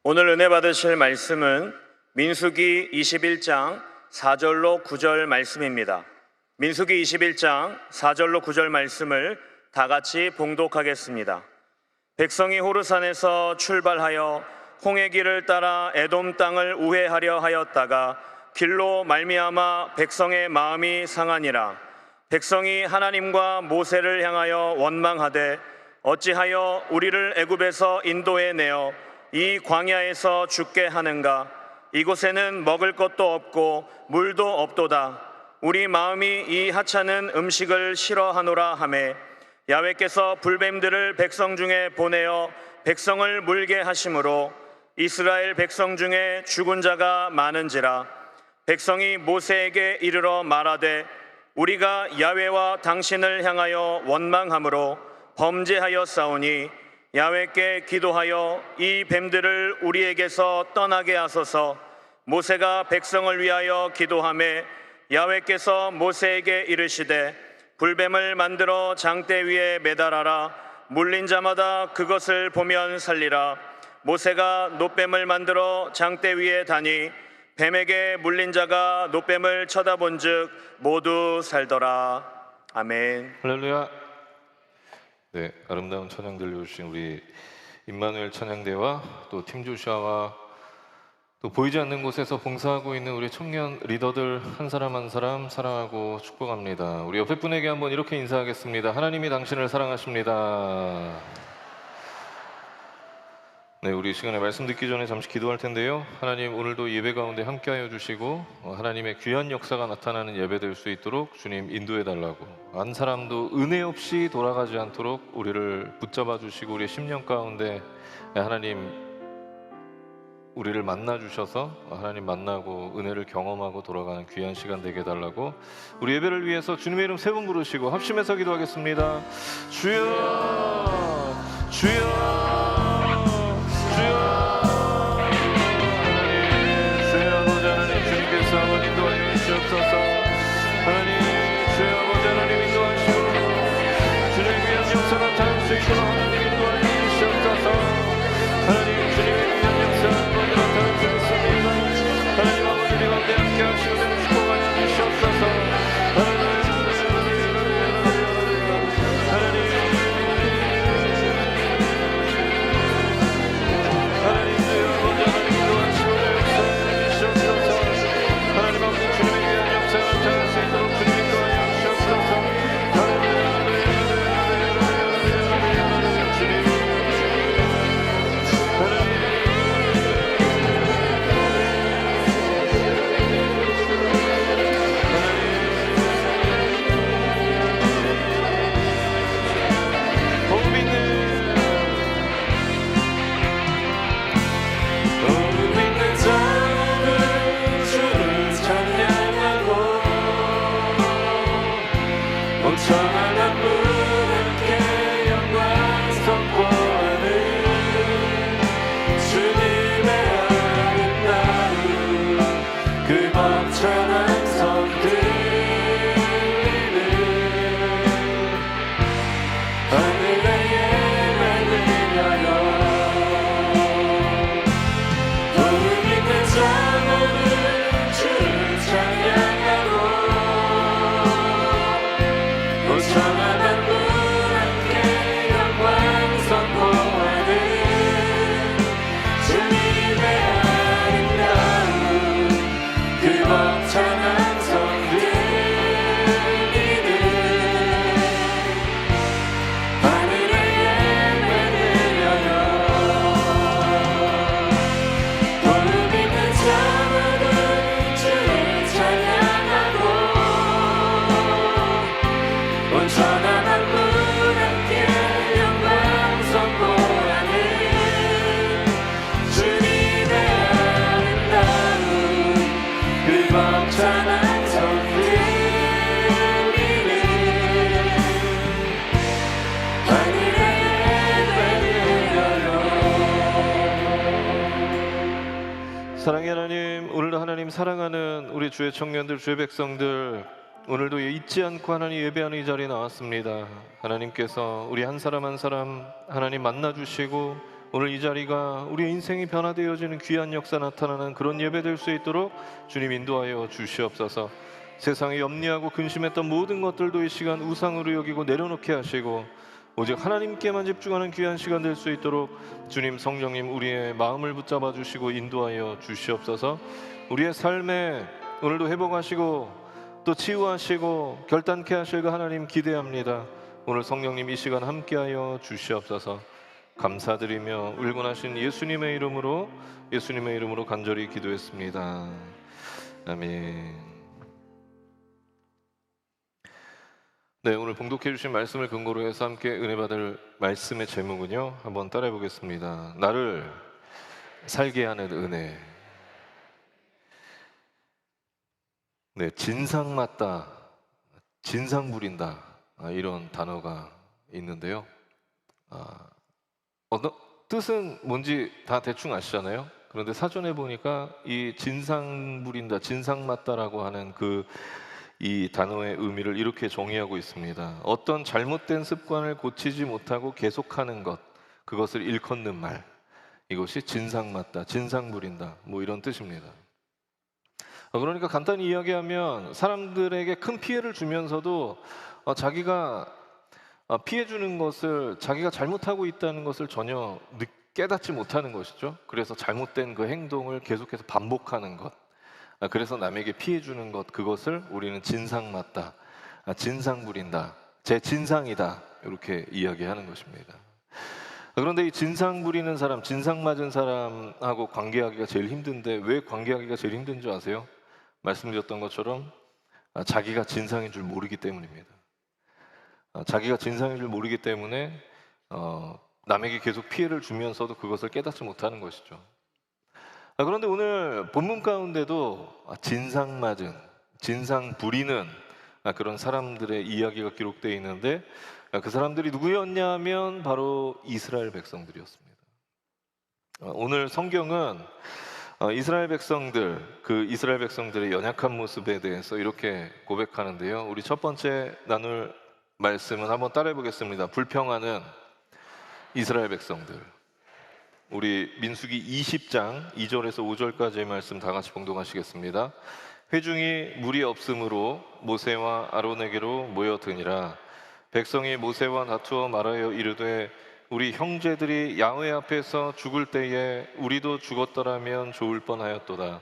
오늘 은혜 받으실 말씀은 민수기 21장 4절로 9절 말씀입니다. 민수기 21장 4절로 9절 말씀을 다 같이 봉독하겠습니다. 백성이 호르산에서 출발하여 홍해 길을 따라 에돔 땅을 우회하려 하였다가 길로 말미암아 백성의 마음이 상하니라. 백성이 하나님과 모세를 향하여 원망하되 어찌하여 우리를 애굽에서 인도해 내어 이 광야에서 죽게 하는가? 이곳에는 먹을 것도 없고 물도 없도다. 우리 마음이 이 하찮은 음식을 싫어하노라 하매 야훼께서 불뱀들을 백성 중에 보내어 백성을 물게 하심으로 이스라엘 백성 중에 죽은 자가 많은지라. 백성이 모세에게 이르러 말하되 우리가 야훼와 당신을 향하여 원망함으로 범죄하였사오니 야훼께 기도하여 이 뱀들을 우리에게서 떠나게 하소서. 모세가 백성을 위하여 기도하매 야훼께서 모세에게 이르시되 불뱀을 만들어 장대 위에 매달아라. 물린 자마다 그것을 보면 살리라. 모세가 놋뱀을 만들어 장대 위에 다니 뱀에게 물린 자가 놋뱀을 쳐다본즉 모두 살더라. 아멘. 할렐루야. 네, 아름다운 찬양 들려주신 우리 임마누엘 찬양대와 또 팀조샤와 또 보이지 않는 곳에서 봉사하고 있는 우리 청년 리더들 한 사람 한 사람 사랑하고 축복합니다. 우리 옆에 분에게 한번 이렇게 인사하겠습니다. 하나님이 당신을 사랑하십니다. 네, 우리 시간에 말씀 듣기 전에 잠시 기도할 텐데요. 하나님, 오늘도 예배 가운데 함께하여 주시고 하나님의 귀한 역사가 나타나는 예배 될 수 있도록 주님 인도해 달라고, 한 사람도 은혜 없이 돌아가지 않도록 우리를 붙잡아 주시고 우리의 심령 가운데 하나님 우리를 만나 주셔서 하나님 만나고 은혜를 경험하고 돌아가는 귀한 시간 되게 해달라고, 우리 예배를 위해서 주님의 이름 세 번 부르시고 합심해서 기도하겠습니다. 주여 주여 주여. 하나님, 주의 아버지 하나님, 주님께서 한번 인도하여 주시옵소서. 하나님, 주의 아버지 하나님 인도하시고 주님의 귀한 역사가 나타날 수 있도록 하나님 인도하여 주시옵소서. 하나님, 주님의 귀한 역사가 먼저 나타날 수 있습니다. 하나님 아버지, 우리 가운데 함께 하시고 축복하여 주시옵소서. 사랑의 하나님, 오늘도 하나님 사랑하는 우리 주의 청년들, 주의 백성들, 오늘도 잊지 않고 하나님 예배하는 이 자리에 나왔습니다. 하나님께서 우리 한 사람 한 사람 하나님 만나주시고 오늘 이 자리가 우리의 인생이 변화되어지는 귀한 역사 나타나는 그런 예배 될 수 있도록 주님 인도하여 주시옵소서. 세상에 염려하고 근심했던 모든 것들도 이 시간 우상으로 여기고 내려놓게 하시고 오직 하나님께만 집중하는 귀한 시간 될 수 있도록 주님 성령님 우리의 마음을 붙잡아 주시고 인도하여 주시옵소서. 우리의 삶에 오늘도 회복하시고 또 치유하시고 결단케 하실 그 하나님 기대합니다. 오늘 성령님 이 시간 함께하여 주시옵소서. 감사드리며 울곤하신 예수님의 이름으로 간절히 기도했습니다. 아멘. 네, 오늘 봉독해 주신 말씀을 근거로 해서 함께 은혜 받을 말씀의 제목은요, 한번 따라해 보겠습니다. 나를 살게 하는 은혜. 네, 진상 맞다, 진상 부린다, 이런 단어가 있는데요. 뜻은 뭔지 다 대충 아시잖아요. 그런데 사전에 보니까 이 진상 부린다, 진상 맞다라고 하는 이 단어의 의미를 이렇게 정의하고 있습니다. 어떤 잘못된 습관을 고치지 못하고 계속하는 것, 그것을 일컫는 말, 이것이 진상 맞다, 진상 부린다, 뭐 이런 뜻입니다. 그러니까 간단히 이야기하면 사람들에게 큰 피해를 주면서도 자기가 피해 주는 것을, 자기가 잘못하고 있다는 것을 전혀 깨닫지 못하는 것이죠. 그래서 잘못된 그 행동을 계속해서 반복하는 것, 그래서 남에게 피해 주는 것, 그것을 우리는 진상 맞다, 진상 부린다, 제 진상이다, 이렇게 이야기하는 것입니다. 그런데 이 진상 부리는 사람, 진상 맞은 사람하고 관계하기가 제일 힘든데 왜 관계하기가 제일 힘든 줄 아세요? 말씀드렸던 것처럼 자기가 진상인 줄 모르기 때문입니다. 자기가 진상인 줄 모르기 때문에 남에게 계속 피해를 주면서도 그것을 깨닫지 못하는 것이죠. 그런데 오늘 본문 가운데도 진상 맞은, 진상 부리는 그런 사람들의 이야기가 기록되어 있는데 그 사람들이 누구였냐 하면 바로 이스라엘 백성들이었습니다. 오늘 성경은 이스라엘 백성들의 연약한 모습에 대해서 이렇게 고백하는데요. 우리 첫 번째 나눌 말씀은 한번 따라해 보겠습니다. 불평하는 이스라엘 백성들. 우리 민수기 20장 2절에서 5절까지의 말씀 다 같이 봉독하시겠습니다. 회중이 물이 없으므로 모세와 아론에게로 모여드니라. 백성이 모세와 다투어 말하여 이르되 우리 형제들이 야훼 앞에서 죽을 때에 우리도 죽었더라면 좋을 뻔하였도다.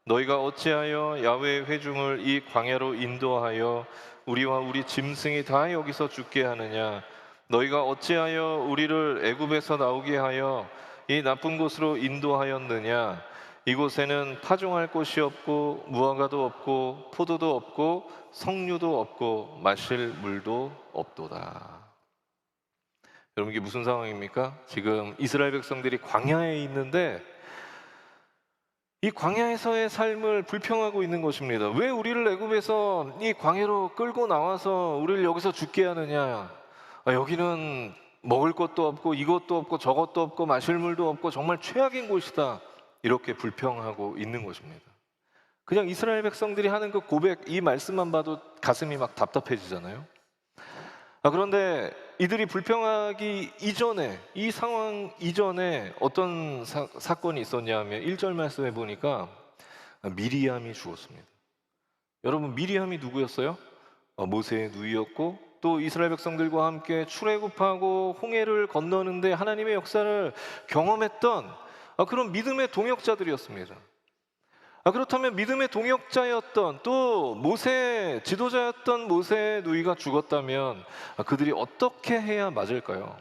너희가 어찌하여 야훼의 회중을 이 광야로 인도하여 우리와 우리 짐승이 다 여기서 죽게 하느냐? 너희가 어찌하여 우리를 애굽에서 나오게 하여 이 나쁜 곳으로 인도하였느냐? 이곳에는 파종할 곳이 없고 무화과도 없고 포도도 없고 석류도 없고 마실 물도 없도다. 여러분, 이게 무슨 상황입니까? 지금 이스라엘 백성들이 광야에 있는데 이 광야에서의 삶을 불평하고 있는 것입니다. 왜 우리를 애굽에서 이 광야로 끌고 나와서 우리를 여기서 죽게 하느냐? 여기는 먹을 것도 없고 이것도 없고 저것도 없고 마실 물도 없고 정말 최악인 곳이다, 이렇게 불평하고 있는 것입니다. 그냥 이스라엘 백성들이 하는 그 고백, 이 말씀만 봐도 가슴이 막 답답해지잖아요. 그런데 이들이 불평하기 이전에, 이 상황 이전에 어떤 사건이 있었냐 하면 1절 말씀에 보니까 미리암이 죽었습니다. 여러분, 미리암이 누구였어요? 모세의 누이였고 또 이스라엘 백성들과 함께 출애굽하고 홍해를 건너는데 하나님의 역사를 경험했던 그런 믿음의 동역자들이었습니다. 그렇다면 믿음의 동역자였던 또 모세의 지도자였던 모세의 누이가 죽었다면 그들이 어떻게 해야 맞을까요?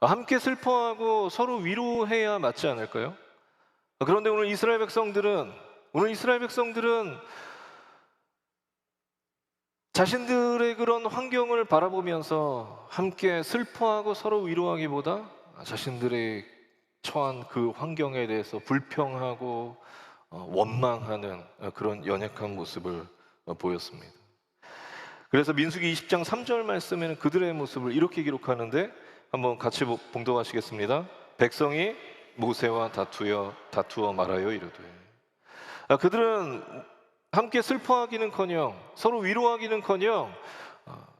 함께 슬퍼하고 서로 위로해야 맞지 않을까요? 그런데 오늘 이스라엘 백성들은 자신들의 그런 환경을 바라보면서 함께 슬퍼하고 서로 위로하기보다 자신들의 처한 그 환경에 대해서 불평하고 원망하는 그런 연약한 모습을 보였습니다. 그래서 민수기 20장 3절 말씀에는 그들의 모습을 이렇게 기록하는데 한번 같이 봉독하시겠습니다. 백성이 모세와 다투어 말하여 이르되. 그들은 함께 슬퍼하기는커녕 서로 위로하기는커녕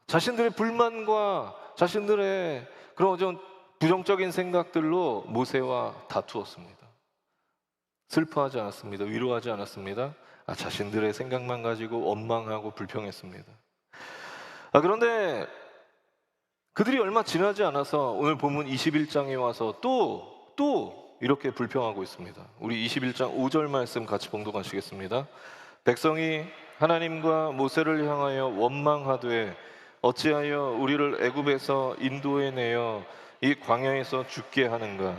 자신들의 불만과 자신들의 그런 부정적인 생각들로 모세와 다투었습니다. 슬퍼하지 않았습니다. 위로하지 않았습니다. 자신들의 생각만 가지고 원망하고 불평했습니다. 그런데 그들이 얼마 지나지 않아서 오늘 본문 21장에 와서 또 이렇게 불평하고 있습니다. 우리 21장 5절 말씀 같이 봉독하시겠습니다. 백성이 하나님과 모세를 향하여 원망하되 어찌하여 우리를 애굽에서 인도해 내어 이 광야에서 죽게 하는가?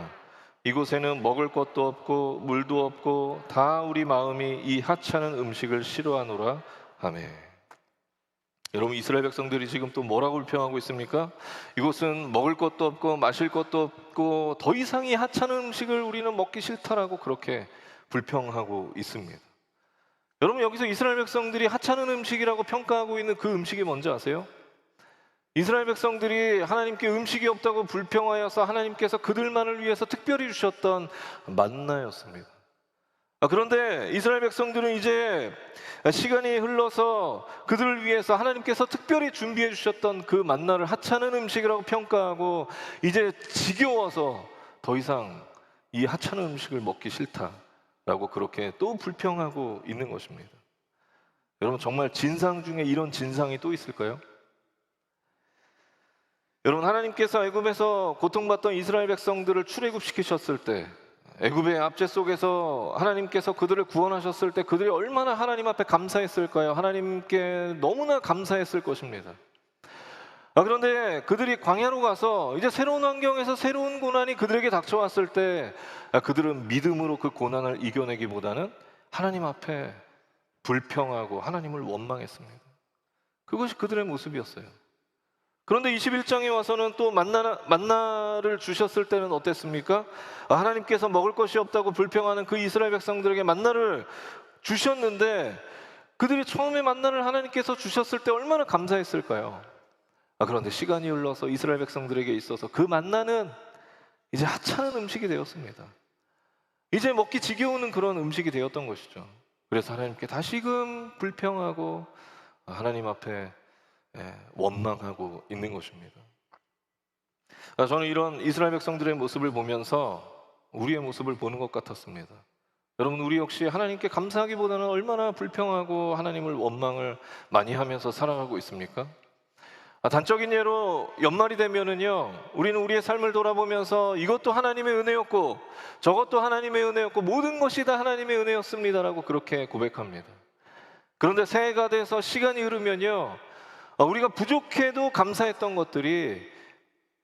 이곳에는 먹을 것도 없고 물도 없고 다 우리 마음이 이 하찮은 음식을 싫어하노라 하매. 여러분, 이스라엘 백성들이 지금 또 뭐라고 불평하고 있습니까? 이곳은 먹을 것도 없고 마실 것도 없고 더 이상 이 하찮은 음식을 우리는 먹기 싫다라고 그렇게 불평하고 있습니다. 여러분, 여기서 이스라엘 백성들이 하찮은 음식이라고 평가하고 있는 그 음식이 뭔지 아세요? 이스라엘 백성들이 하나님께 음식이 없다고 불평하여서 하나님께서 그들만을 위해서 특별히 주셨던 만나였습니다. 그런데 이스라엘 백성들은 이제 시간이 흘러서 그들을 위해서 하나님께서 특별히 준비해 주셨던 그 만나를 하찮은 음식이라고 평가하고 이제 지겨워서 더 이상 이 하찮은 음식을 먹기 싫다라고 그렇게 또 불평하고 있는 것입니다. 여러분, 정말 진상 중에 이런 진상이 또 있을까요? 여러분, 하나님께서 애굽에서 고통받던 이스라엘 백성들을 출애굽시키셨을 때, 애굽의 압제 속에서 하나님께서 그들을 구원하셨을 때 그들이 얼마나 하나님 앞에 감사했을까요? 하나님께 너무나 감사했을 것입니다. 그런데 그들이 광야로 가서 이제 새로운 환경에서 새로운 고난이 그들에게 닥쳐왔을 때 그들은 믿음으로 그 고난을 이겨내기보다는 하나님 앞에 불평하고 하나님을 원망했습니다. 그것이 그들의 모습이었어요. 그런데 21장에 와서는 또 만나를 주셨을 때는 어땠습니까? 하나님께서 먹을 것이 없다고 불평하는 그 이스라엘 백성들에게 만나를 주셨는데 그들이 처음에 만나를 하나님께서 주셨을 때 얼마나 감사했을까요? 그런데 시간이 흘러서 이스라엘 백성들에게 있어서 그 만나는 이제 하찮은 음식이 되었습니다. 이제 먹기 지겨우는 그런 음식이 되었던 것이죠. 그래서 하나님께 다시금 불평하고 하나님 앞에 원망하고 있는 것입니다. 저는 이런 이스라엘 백성들의 모습을 보면서 우리의 모습을 보는 것 같았습니다. 여러분, 우리 역시 하나님께 감사하기보다는 얼마나 불평하고 하나님을 원망을 많이 하면서 살아가고 있습니까? 단적인 예로 연말이 되면은요, 우리는 우리의 삶을 돌아보면서 이것도 하나님의 은혜였고 저것도 하나님의 은혜였고 모든 것이 다 하나님의 은혜였습니다라고 그렇게 고백합니다. 그런데 새해가 돼서 시간이 흐르면요, 우리가 부족해도 감사했던 것들이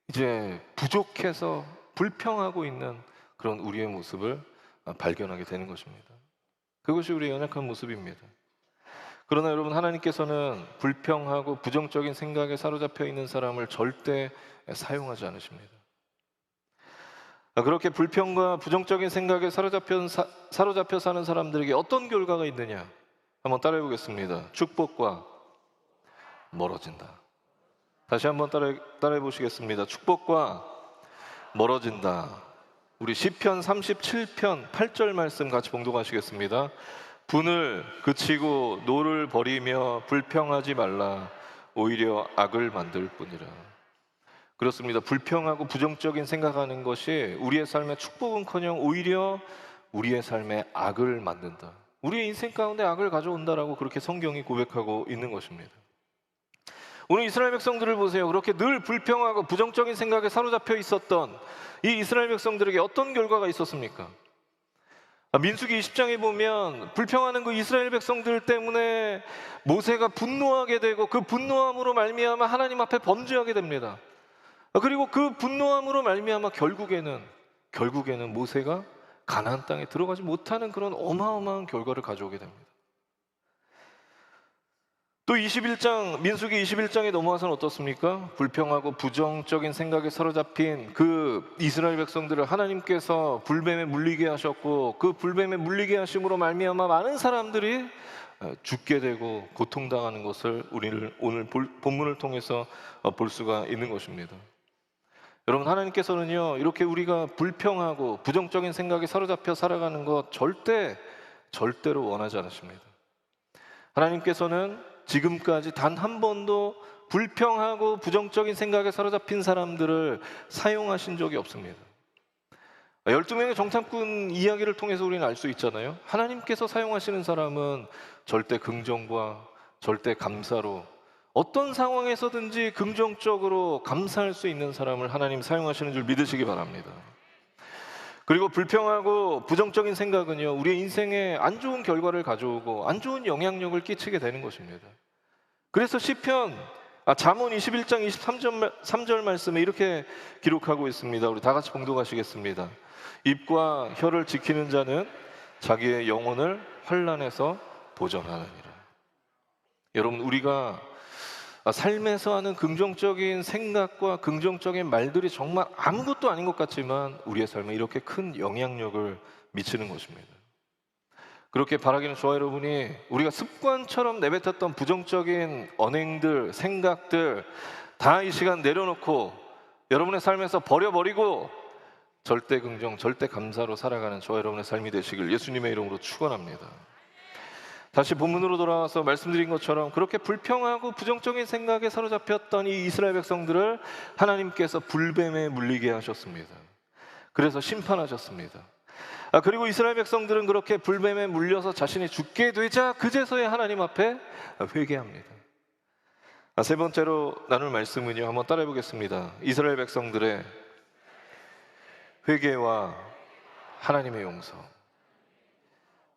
이제 부족해서 불평하고 있는 그런 우리의 모습을 발견하게 되는 것입니다. 그것이 우리의 연약한 모습입니다. 그러나 여러분, 하나님께서는 불평하고 부정적인 생각에 사로잡혀 있는 사람을 절대 사용하지 않으십니다. 그렇게 불평과 부정적인 생각에 사로잡혀 사는 사람들에게 어떤 결과가 있느냐? 한번 따라해 보겠습니다. 축복과 멀어진다. 다시 한번 따라해 보시겠습니다. 축복과 멀어진다. 우리 시편 37편 8절 말씀 같이 봉독하시겠습니다. 분을 그치고 노를 버리며 불평하지 말라. 오히려 악을 만들 뿐이라. 그렇습니다. 불평하고 부정적인 생각하는 것이 우리의 삶에 축복은커녕 오히려 우리의 삶에 악을 만든다. 우리의 인생 가운데 악을 가져온다라고 그렇게 성경이 고백하고 있는 것입니다. 오늘 이스라엘 백성들을 보세요. 그렇게 늘 불평하고 부정적인 생각에 사로잡혀 있었던 이 이스라엘 백성들에게 어떤 결과가 있었습니까? 민수기 20장에 보면 불평하는 그 이스라엘 백성들 때문에 모세가 분노하게 되고 그 분노함으로 말미암아 하나님 앞에 범죄하게 됩니다. 그리고 그 분노함으로 말미암아 결국에는 모세가 가나안 땅에 들어가지 못하는 그런 어마어마한 결과를 가져오게 됩니다. 또 민수기 21장에 넘어와서는 어떻습니까? 불평하고 부정적인 생각에 사로잡힌 그 이스라엘 백성들을 하나님께서 불뱀에 물리게 하셨고 그 불뱀에 물리게 하심으로 말미암아 많은 사람들이 죽게 되고 고통당하는 것을 우리는 오늘 본문을 통해서 볼 수가 있는 것입니다. 여러분, 하나님께서는요, 이렇게 우리가 불평하고 부정적인 생각에 사로잡혀 살아가는 것 절대로 원하지 않으십니다. 하나님께서는 지금까지 단 한 번도 불평하고 부정적인 생각에 사로잡힌 사람들을 사용하신 적이 없습니다. 12명의 정탐꾼 이야기를 통해서 우리는 알 수 있잖아요. 하나님께서 사용하시는 사람은 절대 긍정과 절대 감사로, 어떤 상황에서든지 긍정적으로 감사할 수 있는 사람을 하나님 사용하시는 줄 믿으시기 바랍니다. 그리고 불평하고 부정적인 생각은요, 우리의 인생에 안 좋은 결과를 가져오고 안 좋은 영향력을 끼치게 되는 것입니다. 그래서 잠언 21장 23절 말씀에 이렇게 기록하고 있습니다. 우리 다 같이 봉독하시겠습니다. 입과 혀를 지키는 자는 자기의 영혼을 환난에서 보전하느니라. 여러분, 우리가 삶에서 하는 긍정적인 생각과 긍정적인 말들이 정말 아무것도 아닌 것 같지만 우리의 삶에 이렇게 큰 영향력을 미치는 것입니다. 그렇게 바라기는 저와 여러분이 우리가 습관처럼 내뱉었던 부정적인 언행들, 생각들 다 이 시간 내려놓고 여러분의 삶에서 버려버리고 절대 긍정, 절대 감사로 살아가는 저와 여러분의 삶이 되시길 예수님의 이름으로 축원합니다. 다시 본문으로 돌아와서 말씀드린 것처럼 그렇게 불평하고 부정적인 생각에 사로잡혔던 이 이스라엘 백성들을 하나님께서 불뱀에 물리게 하셨습니다. 그래서 심판하셨습니다. 그리고 이스라엘 백성들은 그렇게 불뱀에 물려서 자신이 죽게 되자 그제서야 하나님 앞에 회개합니다. 세 번째로 나눌 말씀은요, 한번 따라해 보겠습니다. 이스라엘 백성들의 회개와 하나님의 용서.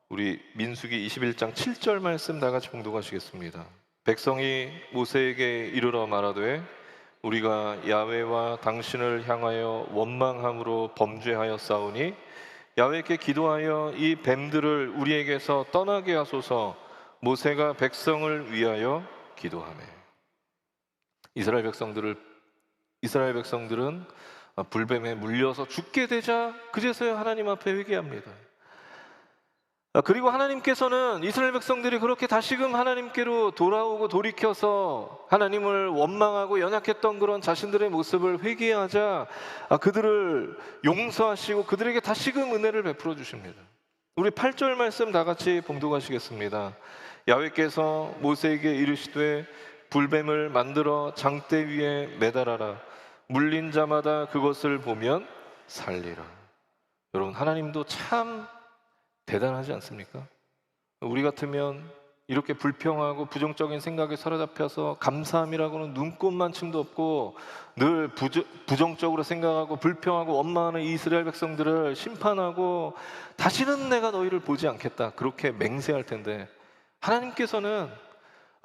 우리 민수기 21장 7절 말씀 다 같이 봉독하시겠습니다. 백성이 모세에게 이르러 말하되 우리가 야훼와 당신을 향하여 원망함으로 범죄하였사오니 야훼께 기도하여 이 뱀들을 우리에게서 떠나게 하소서. 모세가 백성을 위하여 기도하매. 이스라엘 백성들은 불뱀에 물려서 죽게 되자 그제서야 하나님 앞에 회개합니다. 그리고 하나님께서는 이스라엘 백성들이 그렇게 다시금 하나님께로 돌아오고 돌이켜서 하나님을 원망하고 연약했던 그런 자신들의 모습을 회개하자 그들을 용서하시고 그들에게 다시금 은혜를 베풀어 주십니다. 우리 8절 말씀 다 같이 봉독하시겠습니다. 야훼께서 모세에게 이르시되 불뱀을 만들어 장대 위에 매달아라. 물린 자마다 그것을 보면 살리라. 여러분, 하나님도 참 대단하지 않습니까? 우리 같으면 이렇게 불평하고 부정적인 생각에 사로잡혀서 감사함이라고는 눈꼽만침도 없고 늘 부정적으로 생각하고 불평하고 원망하는 이 이스라엘 백성들을 심판하고 다시는 내가 너희를 보지 않겠다 그렇게 맹세할 텐데, 하나님께서는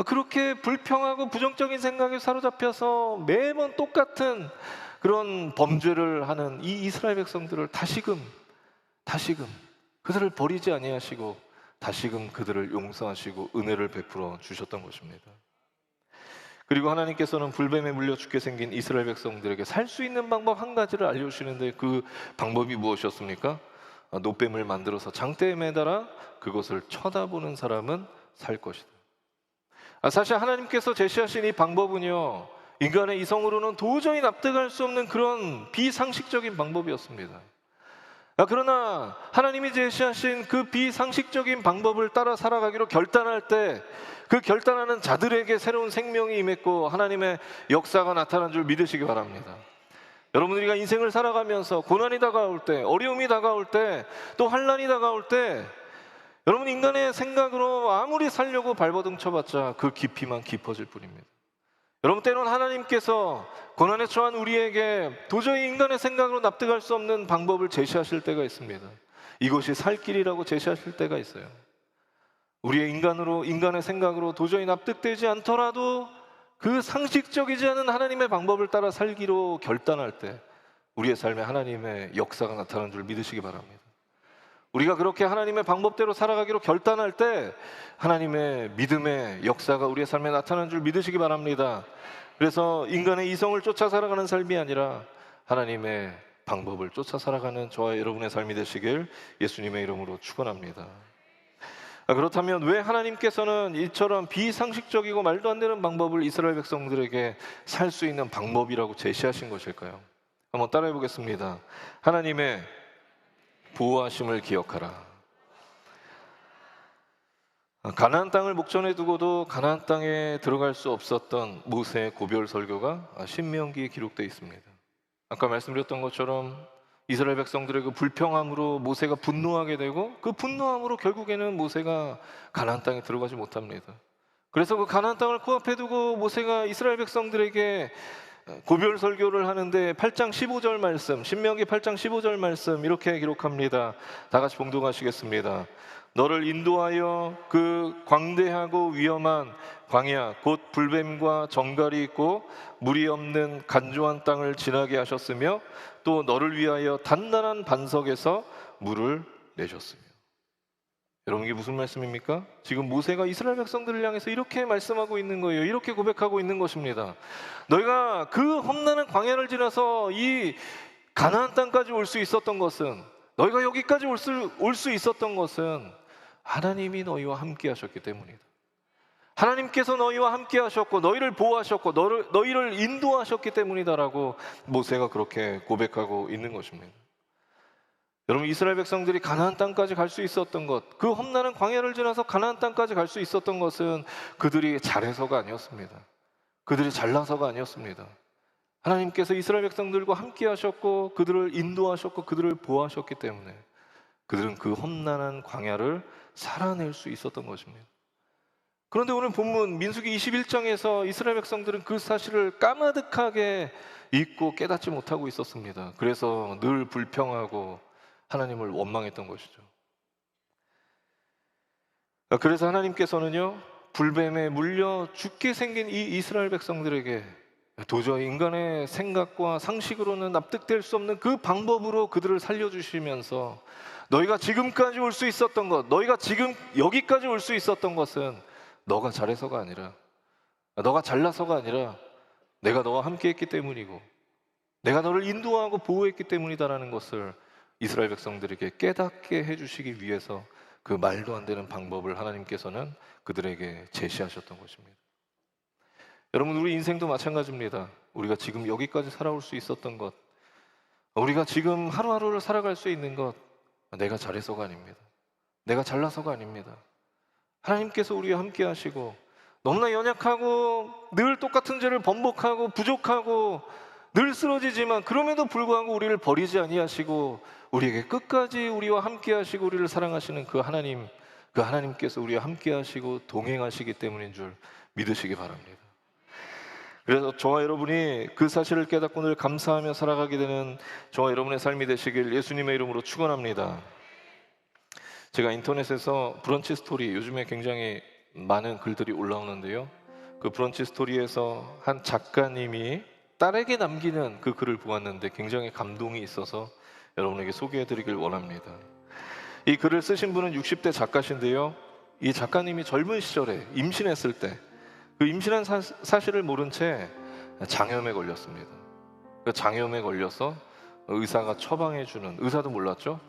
그렇게 불평하고 부정적인 생각에 사로잡혀서 매번 똑같은 그런 범죄를 하는 이 이스라엘 백성들을 다시금 그들을 버리지 아니하시고 다시금 그들을 용서하시고 은혜를 베풀어 주셨던 것입니다. 그리고 하나님께서는 불뱀에 물려 죽게 생긴 이스라엘 백성들에게 살 수 있는 방법 한 가지를 알려주시는데 그 방법이 무엇이었습니까? 노뱀을 만들어서 장대에 매달아 그것을 쳐다보는 사람은 살 것이다. 사실 하나님께서 제시하신 이 방법은요, 인간의 이성으로는 도저히 납득할 수 없는 그런 비상식적인 방법이었습니다. 그러나 하나님이 제시하신 그 비상식적인 방법을 따라 살아가기로 결단할 때 그 결단하는 자들에게 새로운 생명이 임했고 하나님의 역사가 나타난 줄 믿으시기 바랍니다. 여러분, 우리가 인생을 살아가면서 고난이 다가올 때, 어려움이 다가올 때, 또 환난이 다가올 때 여러분, 인간의 생각으로 아무리 살려고 발버둥 쳐봤자 그 깊이만 깊어질 뿐입니다. 여러분, 때론 하나님께서 고난에 처한 우리에게 도저히 인간의 생각으로 납득할 수 없는 방법을 제시하실 때가 있습니다. 이것이 살 길이라고 제시하실 때가 있어요. 우리의 인간의 생각으로 도저히 납득되지 않더라도 그 상식적이지 않은 하나님의 방법을 따라 살기로 결단할 때 우리의 삶에 하나님의 역사가 나타나는 줄 믿으시기 바랍니다. 우리가 그렇게 하나님의 방법대로 살아가기로 결단할 때 하나님의 믿음의 역사가 우리의 삶에 나타나는 줄 믿으시기 바랍니다. 그래서 인간의 이성을 쫓아 살아가는 삶이 아니라 하나님의 방법을 쫓아 살아가는 저와 여러분의 삶이 되시길 예수님의 이름으로 축원합니다. 그렇다면 왜 하나님께서는 이처럼 비상식적이고 말도 안 되는 방법을 이스라엘 백성들에게 살 수 있는 방법이라고 제시하신 것일까요? 한번 따라해 보겠습니다. 하나님의 보호하심을 기억하라. 가나안 땅을 목전에 두고도 가나안 땅에 들어갈 수 없었던 모세의 고별 설교가 신명기에 기록되어 있습니다. 아까 말씀드렸던 것처럼 이스라엘 백성들의 그 불평함으로 모세가 분노하게 되고, 그 분노함으로 결국에는 모세가 가나안 땅에 들어가지 못합니다. 그래서 그 가나안 땅을 코앞에 두고 모세가 이스라엘 백성들에게 고별 설교를 하는데 8장 15절 말씀, 신명기 8장 15절 말씀 이렇게 기록합니다. 다 같이 봉독하시겠습니다. 너를 인도하여 그 광대하고 위험한 광야 곧 불뱀과 정갈이 있고 물이 없는 간조한 땅을 지나게 하셨으며 또 너를 위하여 단단한 반석에서 물을 내셨으며. 여러분, 이게 무슨 말씀입니까? 지금 모세가 이스라엘 백성들을 향해서 이렇게 말씀하고 있는 거예요. 이렇게 고백하고 있는 것입니다. 너희가 그 험난한 광야를 지나서 이 가나안 땅까지 올 수 있었던 것은, 너희가 여기까지 올 수 있었던 것은 하나님이 너희와 함께 하셨기 때문이다. 하나님께서 너희와 함께 하셨고 너희를 보호하셨고 너희를 인도하셨기 때문이다라고 모세가 그렇게 고백하고 있는 것입니다. 여러분, 이스라엘 백성들이 가나안 땅까지 갈 수 있었던 것, 그 험난한 광야를 지나서 가나안 땅까지 갈 수 있었던 것은 그들이 잘해서가 아니었습니다. 그들이 잘나서가 아니었습니다. 하나님께서 이스라엘 백성들과 함께 하셨고 그들을 인도하셨고 그들을 보호하셨기 때문에 그들은 그 험난한 광야를 살아낼 수 있었던 것입니다. 그런데 오늘 본문 민수기 21장에서 이스라엘 백성들은 그 사실을 까마득하게 잊고 깨닫지 못하고 있었습니다. 그래서 늘 불평하고 하나님을 원망했던 것이죠. 그래서 하나님께서는요, 불뱀에 물려 죽게 생긴 이 이스라엘 백성들에게 도저히 인간의 생각과 상식으로는 납득될 수 없는 그 방법으로 그들을 살려주시면서 너희가 지금까지 올 수 있었던 것, 너희가 지금 여기까지 올 수 있었던 것은 너가 잘해서가 아니라, 너가 잘나서가 아니라 내가 너와 함께 했기 때문이고 내가 너를 인도하고 보호했기 때문이다라는 것을 이스라엘 백성들에게 깨닫게 해주시기 위해서 그 말도 안 되는 방법을 하나님께서는 그들에게 제시하셨던 것입니다. 여러분, 우리 인생도 마찬가지입니다. 우리가 지금 여기까지 살아올 수 있었던 것, 우리가 지금 하루하루를 살아갈 수 있는 것, 내가 잘해서가 아닙니다. 내가 잘나서가 아닙니다. 하나님께서 우리와 함께 하시고 너무나 연약하고 늘 똑같은 죄를 번복하고 부족하고 늘 쓰러지지만 그럼에도 불구하고 우리를 버리지 아니하시고 우리에게 끝까지 우리와 함께 하시고 우리를 사랑하시는 그 하나님, 그 하나님께서 우리와 함께 하시고 동행하시기 때문인 줄 믿으시기 바랍니다. 그래서 저와 여러분이 그 사실을 깨닫고 늘 감사하며 살아가게 되는 저와 여러분의 삶이 되시길 예수님의 이름으로 축원합니다. 제가 인터넷에서 브런치 스토리, 요즘에 굉장히 많은 글들이 올라오는데요, 그 브런치 스토리에서 한 작가님이 딸에게 남기는 그 글을 보았는데 굉장히 감동이 있어서 여러분에게 소개해드리길 원합니다. 이 글을 쓰신 분은 60대 작가신데요, 이 작가님이 젊은 시절에 임신했을 때 그 임신한 사실을 모른 채 장염에 걸렸습니다. 그 장염에 걸려서 의사가 처방해주는, 의사도 몰랐죠?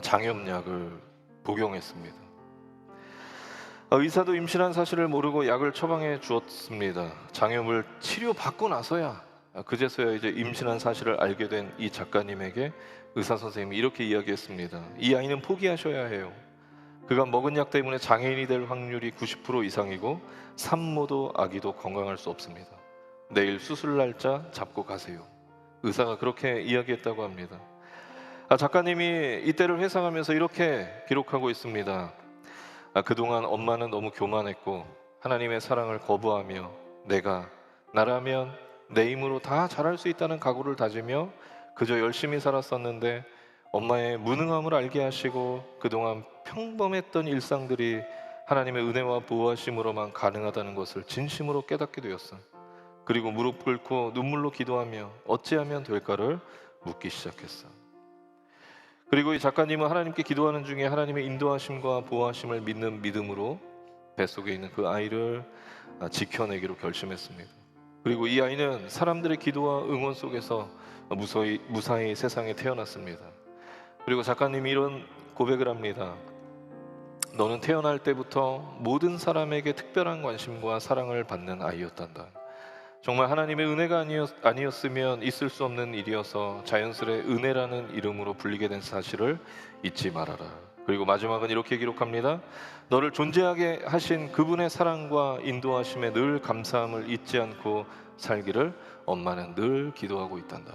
장염약을 복용했습니다. 의사도 임신한 사실을 모르고 약을 처방해 주었습니다. 장염을 치료받고 나서야, 그제서야 이제 임신한 사실을 알게 된 이 작가님에게 의사 선생님이 이렇게 이야기했습니다. 이 아이는 포기하셔야 해요. 그가 먹은 약 때문에 장애인이 될 확률이 90% 이상이고 산모도 아기도 건강할 수 없습니다. 내일 수술 날짜 잡고 가세요. 의사가 그렇게 이야기했다고 합니다. 작가님이 이때를 회상하면서 이렇게 기록하고 있습니다. 그동안 엄마는 너무 교만했고 하나님의 사랑을 거부하며 나라면 내 힘으로 다 잘할 수 있다는 각오를 다지며 그저 열심히 살았었는데 엄마의 무능함을 알게 하시고 그동안 평범했던 일상들이 하나님의 은혜와 보호하심으로만 가능하다는 것을 진심으로 깨닫게 되었어요. 그리고 무릎 꿇고 눈물로 기도하며 어찌하면 될까를 묻기 시작했어요. 그리고 이 작가님은 하나님께 기도하는 중에 하나님의 인도하심과 보호하심을 믿는 믿음으로 뱃속에 있는 그 아이를 지켜내기로 결심했습니다. 그리고 이 아이는 사람들의 기도와 응원 속에서 무사히 세상에 태어났습니다. 그리고 작가님이 이런 고백을 합니다. 너는 태어날 때부터 모든 사람에게 특별한 관심과 사랑을 받는 아이였단다. 정말 하나님의 은혜가 아니었으면 있을 수 없는 일이어서 자연스레 은혜라는 이름으로 불리게 된 사실을 잊지 말아라. 그리고 마지막은 이렇게 기록합니다. 너를 존재하게 하신 그분의 사랑과 인도하심에 늘 감사함을 잊지 않고 살기를 엄마는 늘 기도하고 있단다.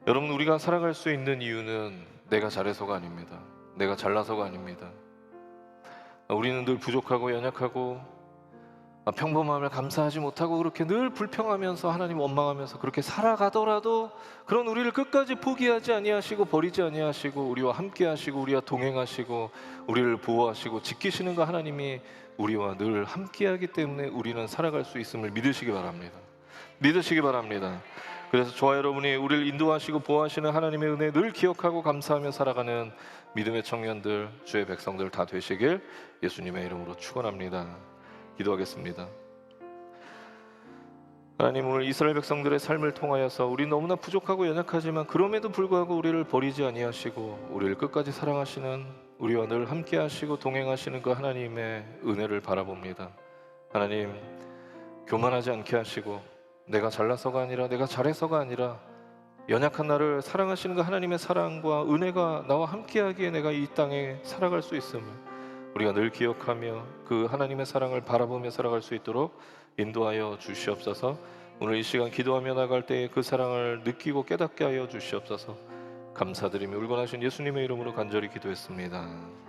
여러분, 우리가 살아갈 수 있는 이유는 내가 잘해서가 아닙니다. 내가 잘나서가 아닙니다. 우리는 늘 부족하고 연약하고 평범함을 감사하지 못하고 그렇게 늘 불평하면서 하나님 원망하면서 그렇게 살아가더라도 그런 우리를 끝까지 포기하지 아니하시고 버리지 아니하시고 우리와 함께 하시고 우리와 동행하시고 우리를 보호하시고 지키시는 그 하나님이 우리와 늘 함께하기 때문에 우리는 살아갈 수 있음을 믿으시기 바랍니다. 믿으시기 바랍니다. 그래서 저와 여러분이 우리를 인도하시고 보호하시는 하나님의 은혜 늘 기억하고 감사하며 살아가는 믿음의 청년들, 주의 백성들 다 되시길 예수님의 이름으로 축원합니다. 기도하겠습니다. 하나님, 오늘 이스라엘 백성들의 삶을 통하여서 우리 너무나 부족하고 연약하지만 그럼에도 불구하고 우리를 버리지 아니하시고 우리를 끝까지 사랑하시는, 우리와 늘 함께 하시고 동행하시는 그 하나님의 은혜를 바라봅니다. 하나님, 교만하지 않게 하시고 내가 잘나서가 아니라 내가 잘해서가 아니라 연약한 나를 사랑하시는 그 하나님의 사랑과 은혜가 나와 함께하기에 내가 이 땅에 살아갈 수 있음을 우리가 늘 기억하며 그 하나님의 사랑을 바라보며 살아갈 수 있도록 인도하여 주시옵소서. 오늘 이 시간 기도하며 나갈 때에 그 사랑을 느끼고 깨닫게 하여 주시옵소서. 감사드리며 울건하신 예수님의 이름으로 간절히 기도했습니다.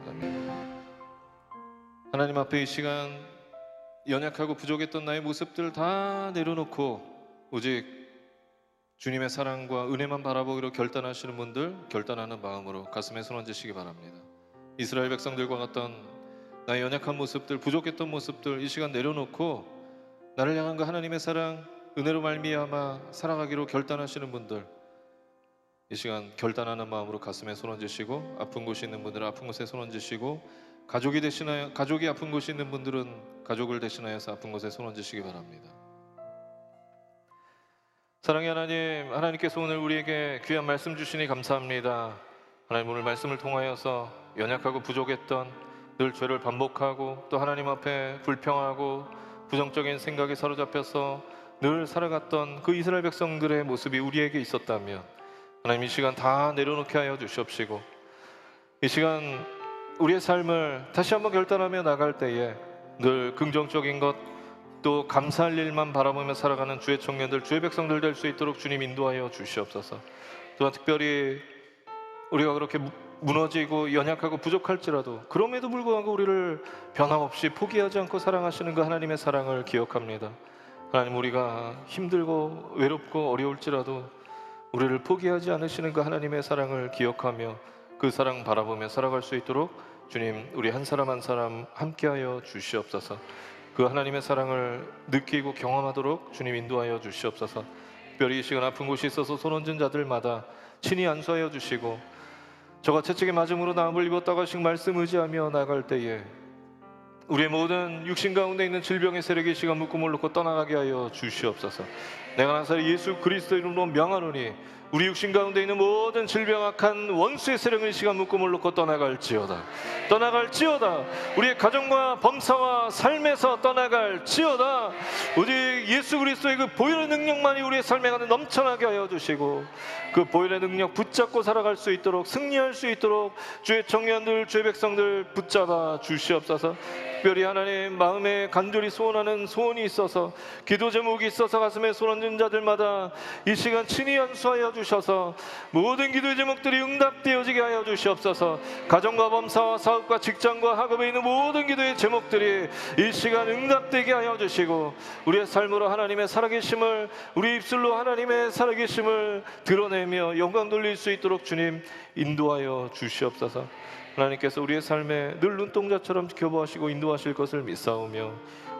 아멘. 하나님 앞에 이 시간 연약하고 부족했던 나의 모습들 다 내려놓고 오직 주님의 사랑과 은혜만 바라보기로 결단하시는 분들, 결단하는 마음으로 가슴에 손 얹으시기 바랍니다. 이스라엘 백성들과 같던 나의 연약한 모습들, 부족했던 모습들 이 시간 내려놓고 나를 향한 그 하나님의 사랑, 은혜로 말미암아 살아가기로 결단하시는 분들, 이 시간 결단하는 마음으로 가슴에 손 얹으시고, 아픈 곳이 있는 분들은 아픈 곳에 손 얹으시고, 가족이 아픈 곳이 있는 분들은 가족을 대신하여서 아픈 곳에 손 얹으시기 바랍니다. 사랑의 하나님, 하나님께서 오늘 우리에게 귀한 말씀 주시니 감사합니다. 하나님, 오늘 말씀을 통하여서 연약하고 부족했던, 늘 죄를 반복하고 또 하나님 앞에 불평하고 부정적인 생각에 사로잡혀서 늘 살아갔던 그 이스라엘 백성들의 모습이 우리에게 있었다면 하나님, 이 시간 다 내려놓게 하여 주시옵시고 이 시간 우리의 삶을 다시 한번 결단하며 나갈 때에 늘 긍정적인 것, 또 감사할 일만 바라보며 살아가는 주의 청년들, 주의 백성들 될 수 있도록 주님 인도하여 주시옵소서. 또한 특별히 우리가 그렇게 무너지고 연약하고 부족할지라도 그럼에도 불구하고 우리를 변함없이 포기하지 않고 사랑하시는 그 하나님의 사랑을 기억합니다. 하나님, 우리가 힘들고 외롭고 어려울지라도 우리를 포기하지 않으시는 그 하나님의 사랑을 기억하며 그 사랑 바라보며 살아갈 수 있도록 주님, 우리 한 사람 한 사람 함께하여 주시옵소서. 그 하나님의 사랑을 느끼고 경험하도록 주님 인도하여 주시옵소서. 특별히 이 시간 아픈 곳이 있어서 손 얹은 자들마다 친히 안수하여 주시고 저가 채찍에 맞음으로 나음을 입었다고 하신 말씀 의지하며 나갈 때에 우리의 모든 육신 가운데 있는 질병의 세력이 이 시간 묶음을 놓고 떠나가게 하여 주시옵소서. 내가 나사렛 예수 그리스도 이름으로 명하노니 우리 육신 가운데 있는 모든 질병악한 원수의 세력을 이 시간 묶음을 놓고 떠나갈지어다. 우리의 가정과 범사와 삶에서 떠나갈지어다. 오직 예수 그리스도의 그 보혈의 능력만이 우리의 삶에 가는 넘쳐나게 하여 주시고 그 보혈의 능력 붙잡고 살아갈 수 있도록, 승리할 수 있도록 주의 청년들, 주의 백성들 붙잡아 주시옵소서. 특별히 하나님, 마음에 간절히 소원하는 소원이 있어서, 기도 제목이 있어서 가슴에 손 얹은 자들마다 이 시간 친히 안수하여 주셔서 모든 기도의 제목들이 응답되어지게 하여 주시옵소서. 가정과 범사와 사업과 직장과 학업에 있는 모든 기도의 제목들이 이 시간 응답되게 하여 주시고 우리의 삶으로 하나님의 살아계심을, 우리 입술로 하나님의 살아계심을 드러내며 영광 돌릴 수 있도록 주님 인도하여 주시옵소서. 하나님께서 우리의 삶에 늘 눈동자처럼 지켜보시고 인도하실 것을 믿사오며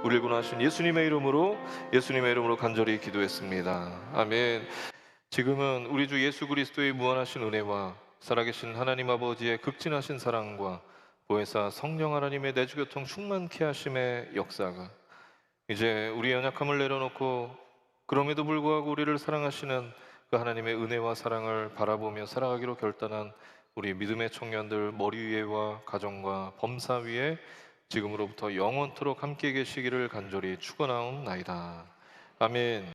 우리를 구원하신 예수님의 이름으로 간절히 기도했습니다. 아멘. 지금은 우리 주 예수 그리스도의 무한하신 은혜와 살아계신 하나님 아버지의 극진하신 사랑과 보혜사 성령 하나님의 내주교통 충만케 하심의 역사가 이제 우리의 연약함을 내려놓고 그럼에도 불구하고 우리를 사랑하시는 그 하나님의 은혜와 사랑을 바라보며 살아가기로 결단한 우리 믿음의 청년들 머리 위에와 가정과 범사 위에 지금으로부터 영원토록 함께 계시기를 간절히 축원하옵나이다. 아멘.